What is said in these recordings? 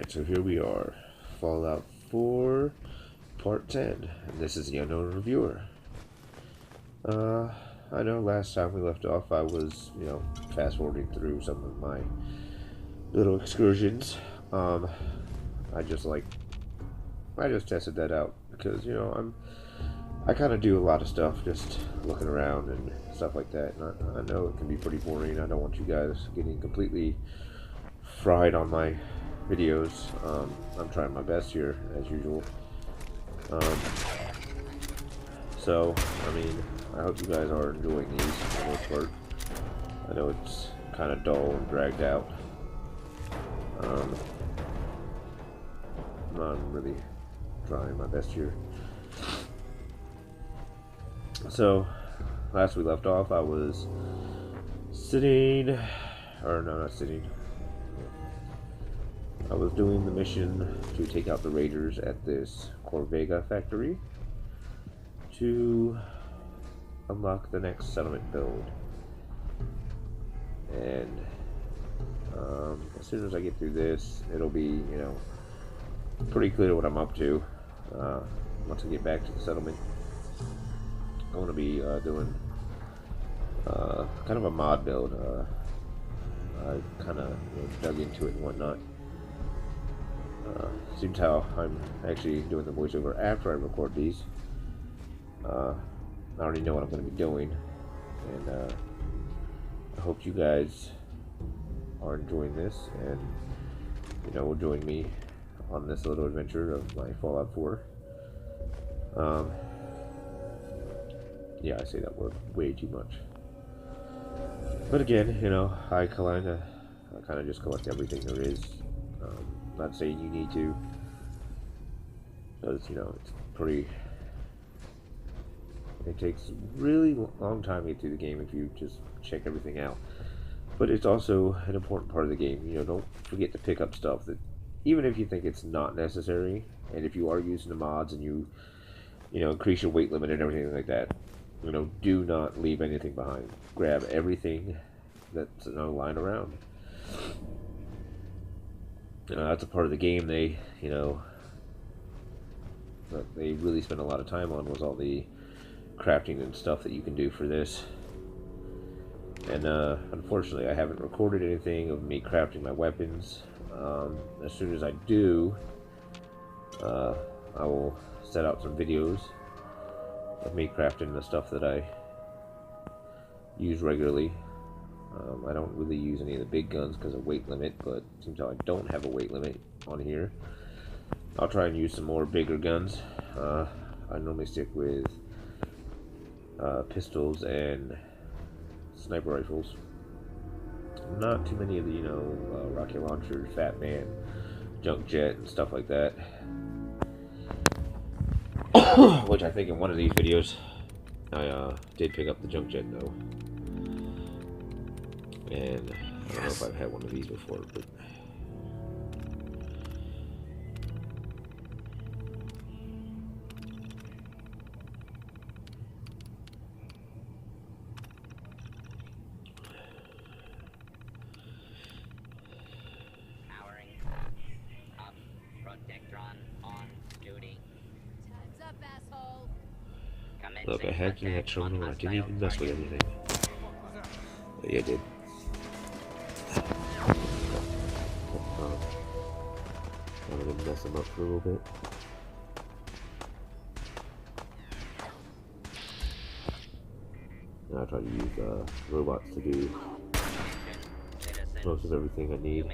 Alright, so here we are, Fallout 4, Part 10, and this is the Unknown Reviewer. I know last time we left off I was, fast-forwarding through some of my little excursions. I just tested that out because, I kind of do a lot of stuff, just looking around and stuff like that, and I know it can be pretty boring. I don't want you guys getting completely fried on my videos. I'm trying my best here as usual. So I hope you guys are enjoying these for the most part. I know it's kind of dull and dragged out. I'm really trying my best here. So last we left off, I was I was doing the mission to take out the raiders at this Corvega factory to unlock the next settlement build. And as soon as I get through this, it'll be, pretty clear what I'm up to. Once I get back to the settlement, I'm going to be doing kind of a mod build. I kind of dug into it and whatnot. Seems how I'm actually doing the voiceover after I record these. I already know what I'm going to be doing, and I hope you guys are enjoying this and will join me on this little adventure of my Fallout 4. Yeah, I say that word way too much. But again, I kind of just collect everything there is. Not saying you need to, because it's pretty. It takes a really long time to get through the game if you just check everything out. But it's also an important part of the game. Don't forget to pick up stuff that, even if you think it's not necessary, and if you are using the mods and you increase your weight limit and everything like that, do not leave anything behind. Grab everything that's lying around. That's a part of the game they that they really spent a lot of time on, was all the crafting and stuff that you can do for this. And unfortunately, I haven't recorded anything of me crafting my weapons. As soon as I do, I will set out some videos of me crafting the stuff that I use regularly. I don't really use any of the big guns because of weight limit, but it seems how I don't have a weight limit on here. I'll try and use some more bigger guns. I normally stick with pistols and sniper rifles. Not too many of the rocket launchers, Fat Man, junk jet, and stuff like that. Which I think in one of these videos I did pick up the junk jet though. And I don't know if I've had one of these before, but powering up, protectron on duty. Time's up, asshole. look, I hacked in that terminal and I didn't even mess with anything. But yeah, I did. I'm gonna mess them up for a little bit. Now I try to use robots to do most of everything I need.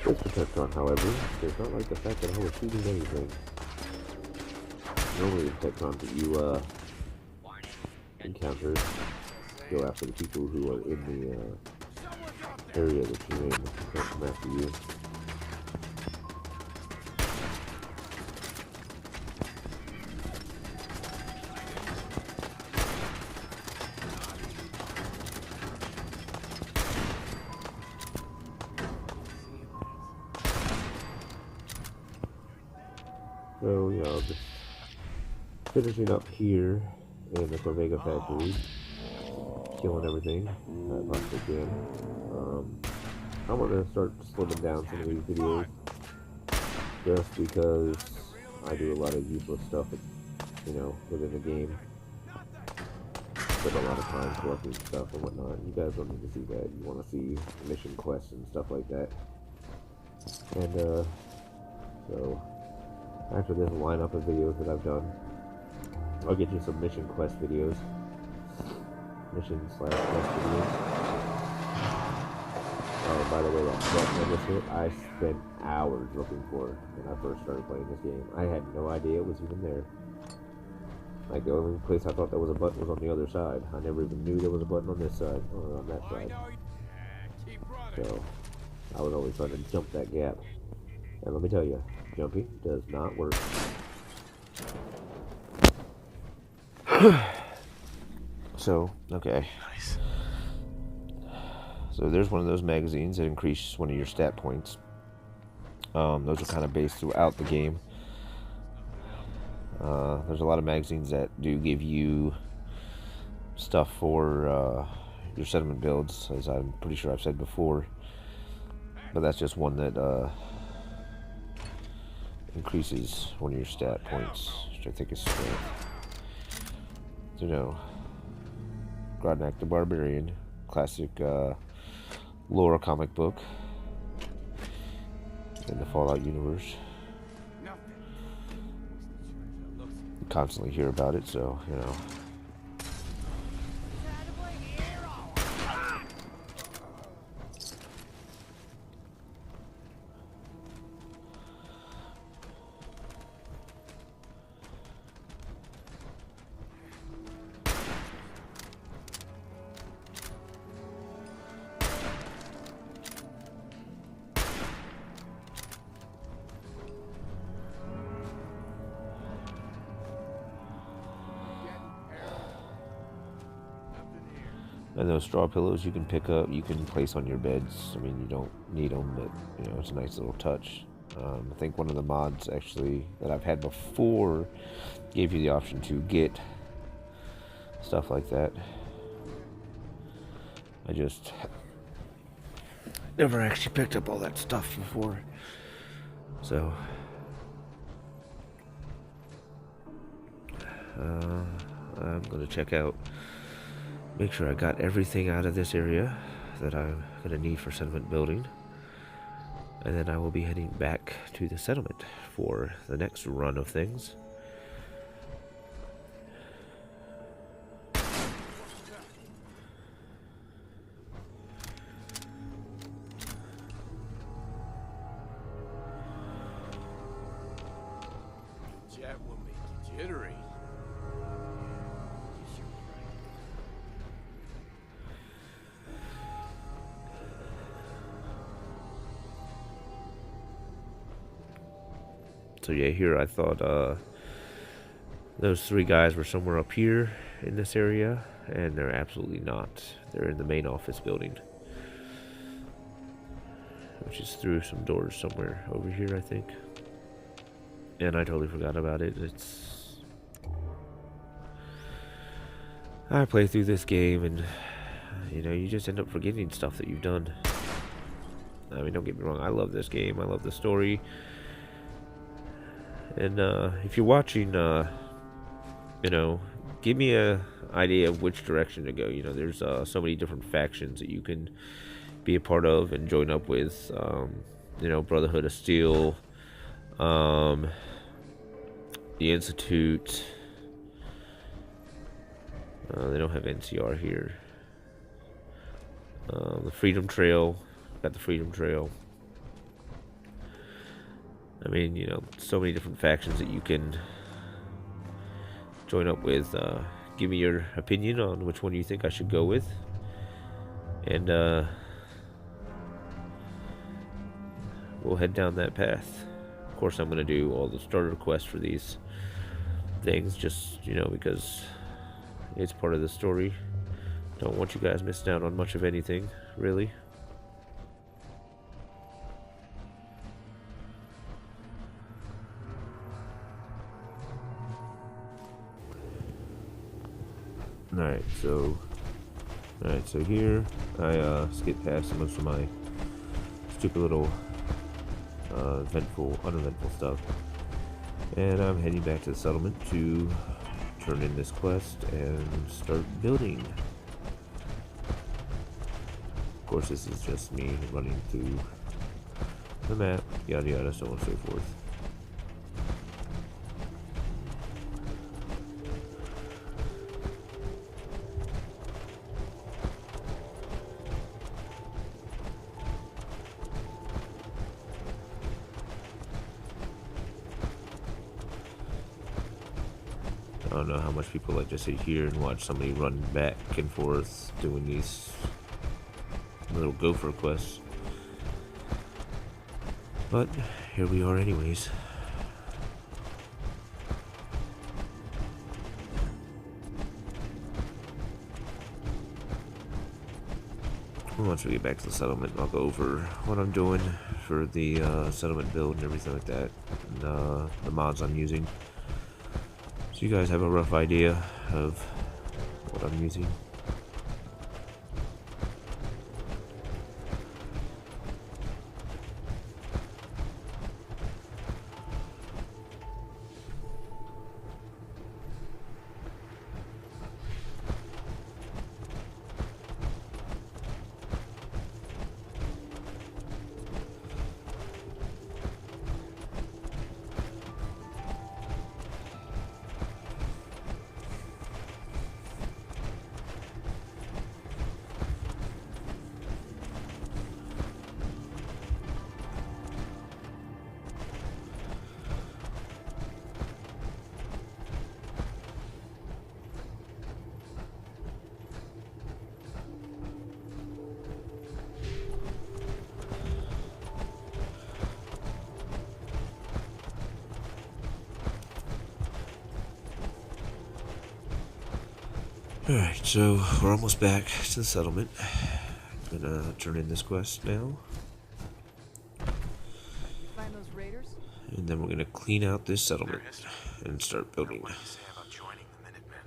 This Protectron, however, does not like the fact that I was shooting anything. Normally the Protectrons that you encounter go after the people who are in the area that you're in. They don't come after you. So, just finishing up here in the Corvega factory, killing everything that I possibly can. I want to start slimming down some of these videos just because I do a lot of useless stuff, within the game. Spend a lot of time collecting stuff and whatnot. You guys don't need to see that. You want to see mission quests and stuff like that. And so after this lineup of videos that I've done, I'll get you some mission quest videos. Mission/quest videos. Oh, by the way, that button I just hit, I spent hours looking for when I first started playing this game. I had no idea it was even there. Like, the only place I thought there was a button was on the other side. I never even knew there was a button on this side, or on that side. So, I was always trying to jump that gap. And let me tell you, jumping does not work. So, okay. Nice. So there's one of those magazines that increase one of your stat points. Those are kind of based throughout the game. There's a lot of magazines that do give you stuff for your settlement builds, as I'm pretty sure I've said before. But that's just one that increases one of your stat points, which I think is strength. So, Grodnak the Barbarian, classic lore comic book in the Fallout universe. You constantly hear about it, so, And those straw pillows you can pick up, you can place on your beds. I mean, you don't need them, but, it's a nice little touch. I think one of the mods, actually, that I've had before gave you the option to get stuff like that. I just never actually picked up all that stuff before. So, I'm going to check out, make sure I got everything out of this area that I'm going to need for settlement building. And then I will be heading back to the settlement for the next run of things. Chat will make you jittery. So yeah, here I thought those three guys were somewhere up here in this area, and they're absolutely not. They're in the main office building, which is through some doors somewhere over here, I think. And I totally forgot about it. I play through this game, and you just end up forgetting stuff that you've done. I mean, don't get me wrong, I love this game. I love the story. And if you're watching, give me a idea of which direction to go. There's so many different factions that you can be a part of and join up with. Brotherhood of Steel, the Institute. They don't have NCR here. The Freedom Trail. Got the Freedom Trail. I mean, so many different factions that you can join up with. Give me your opinion on which one you think I should go with. And we'll head down that path. Of course, I'm going to do all the starter quests for these things, just, because it's part of the story. Don't want you guys missing out on much of anything, really. Alright, so here I skipped past most of my stupid little uneventful stuff. And I'm heading back to the settlement to turn in this quest and start building. Of course, this is just me running through the map, yada yada, so on and so forth. I don't know how much people like to sit here and watch somebody run back and forth doing these little gopher quests. But here we are anyways. Once we get back to the settlement, I'll go over what I'm doing for the settlement build and everything like that, and the mods I'm using. So you guys have a rough idea of what I'm using. Alright, so we're almost back to the settlement. I'm gonna turn in this quest now. Find those raiders? And then we're gonna clean out this settlement and start building. What do you say about joining the Minutemen?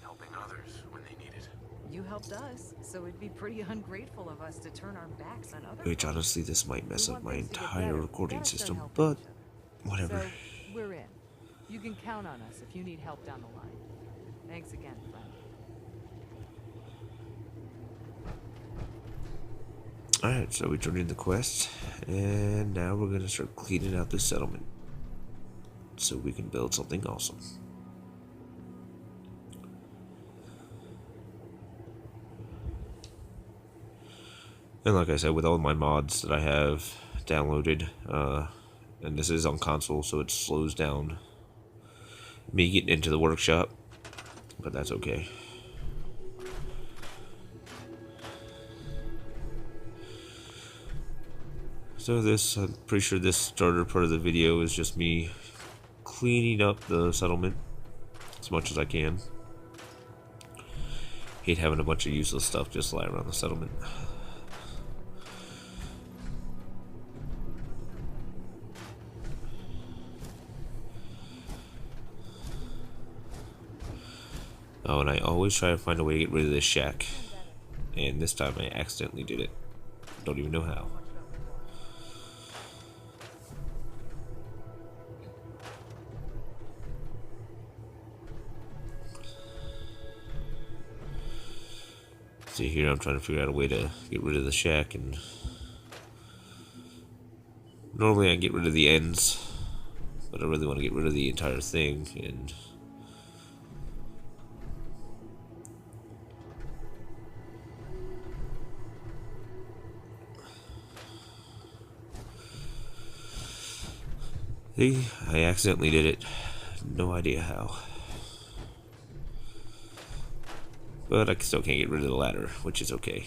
Helping others when they need it. You helped us, so it'd be pretty ungrateful of us to turn our backs on others. Which honestly, this might mess We up want my things to get entire better. recording Gotta start system, helping but each other. whatever. So, we're in. You can count on us if you need help down the line. Thanks again, friend. Alright, so we turned in the quest, and now we're gonna start cleaning out this settlement so we can build something awesome. And like I said, with all my mods that I have downloaded, and this is on console, so it slows down me getting into the workshop, but that's okay. So I'm pretty sure this starter part of the video is just me cleaning up the settlement as much as I can. Hate having a bunch of useless stuff just lie around the settlement. Oh, and I always try to find a way to get rid of this shack. And this time I accidentally did it. Don't even know how. See here, I'm trying to figure out a way to get rid of the shack, and normally I get rid of the ends, but I really want to get rid of the entire thing, and see, I accidentally did it. No idea how. But I still can't get rid of the ladder, which is okay.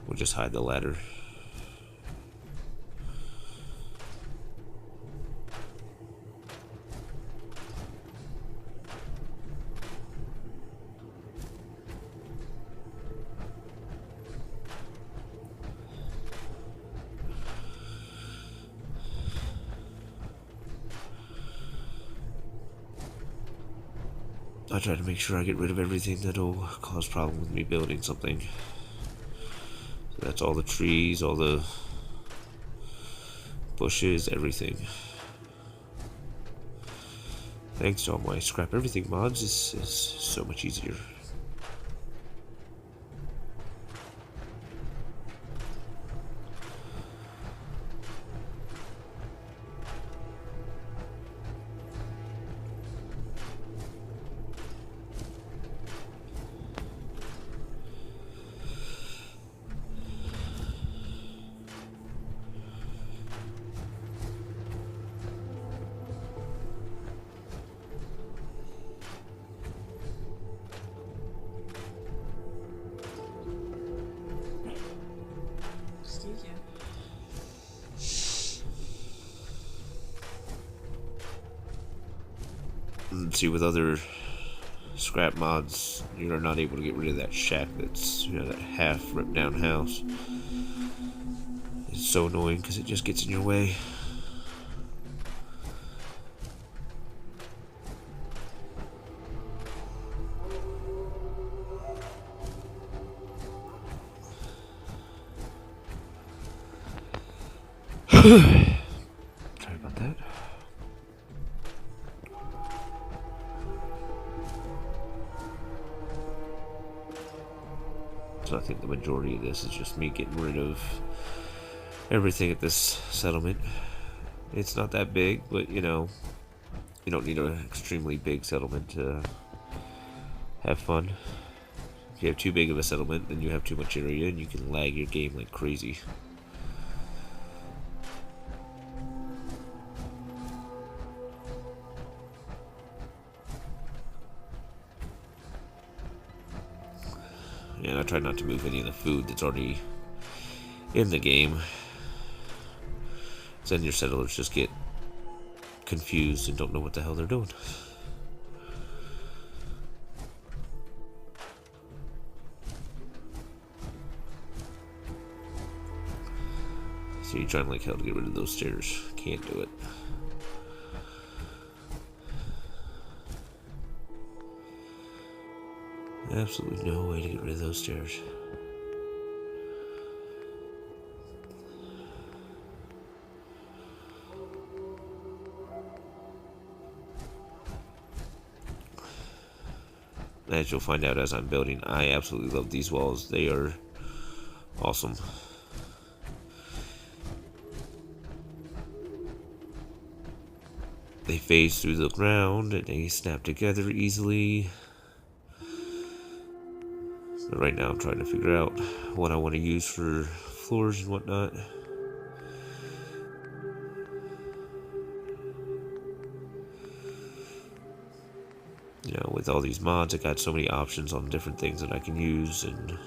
We'll just hide the ladder. I try to make sure I get rid of everything that'll cause problem with me building something. So that's all the trees, all the bushes, everything. Thanks to all my scrap everything mods, this is so much easier. See, with other scrap mods, you're not able to get rid of that shack that's, you know, that half ripped down house. It's so annoying because it just gets in your way. Sorry about that. So I think the majority of this is just me getting rid of everything at this settlement. It's not that big, but you know, you don't need an extremely big settlement to have fun. If you have too big of a settlement, then you have too much area and you can lag your game like crazy. And I try not to move any of the food that's already in the game. Then your settlers just get confused and don't know what the hell they're doing. So you're trying like hell to get rid of those stairs. Can't do it. Absolutely no way to get rid of those stairs. As you'll find out as I'm building, I absolutely love these walls. They are awesome. They phase through the ground and they snap together easily. But right now I'm trying to figure out what I want to use for floors and whatnot. You know, with all these mods, I got so many options on different things that I can use, and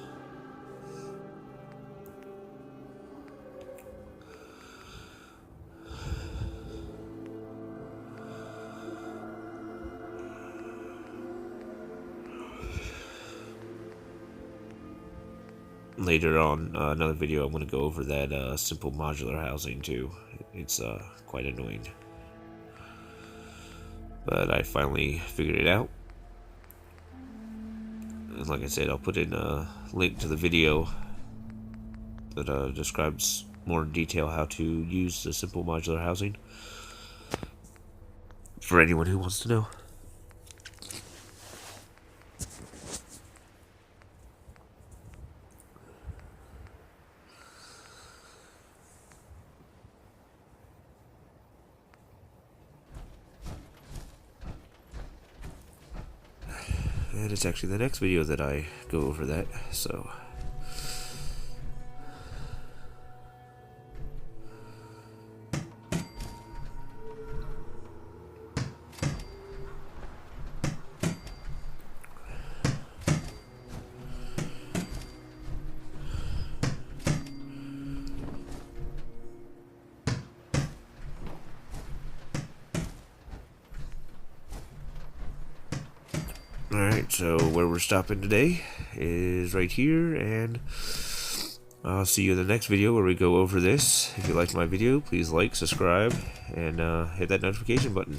later on, another video, I'm going to go over that simple modular housing too. It's quite annoying. But I finally figured it out. And like I said, I'll put in a link to the video that describes more in detail how to use the simple modular housing for anyone who wants to know. And it's actually the next video that I go over that, so. Alright, so where we're stopping today is right here, and I'll see you in the next video where we go over this. If you liked my video, please like, subscribe, and hit that notification button.